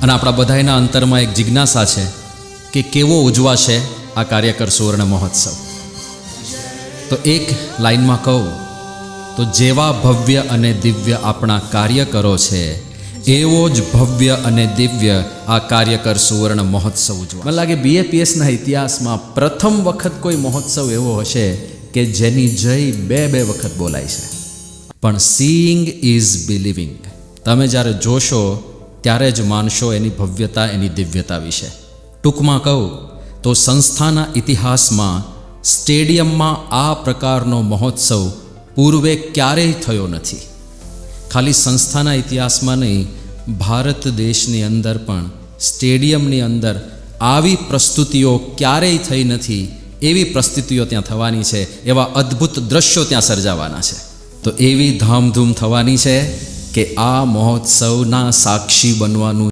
અને આપણા બધાના અંતરમાં એક જિજ્ઞાસા છે કે કેવો ઉજવાશે આ કાર્યકર સુવર્ણ મહોત્સવ. તો એક લાઈનમાં કહું તો જેવા ભવ્ય અને દિવ્ય આપણા કાર્યકરો છે એવો જ ભવ્ય અને દિવ્ય આ કાર્યકર સુવર્ણ મહોત્સવ ઉજવા. મને લાગે BAPSના ઇતિહાસમાં પ્રથમ વખત કોઈ મહોત્સવ એવો હશે કે જેની જય બે વખત બોલાય છે. પણ સીઈંગ ઇઝ બિલીવિંગ. તમે જ્યારે જોશો ત્યારે જ માનશો એની ભવ્યતા, એની દિવ્યતા વિશે. ટૂંકમાં કહું તો સંસ્થાના ઇતિહાસમાં સ્ટેડિયમમાં આ પ્રકારનો મહોત્સવ પૂર્વે ક્યારેય થયો નથી. ખાલી સંસ્થાના ઇતિહાસમાં નહીં, ભારત દેશની અંદર પણ સ્ટેડિયમની અંદર આવી પ્રસ્તુતિઓ ક્યારેય થઈ નથી. એવી પ્રસ્તુતિઓ ત્યાં થવાની છે, એવા અદ્ભુત દ્રશ્યો ત્યાં સર્જાવાના છે. તો એવી ધામધૂમ થવાની છે કે આ મહોત્સવના સાક્ષી બનવાનું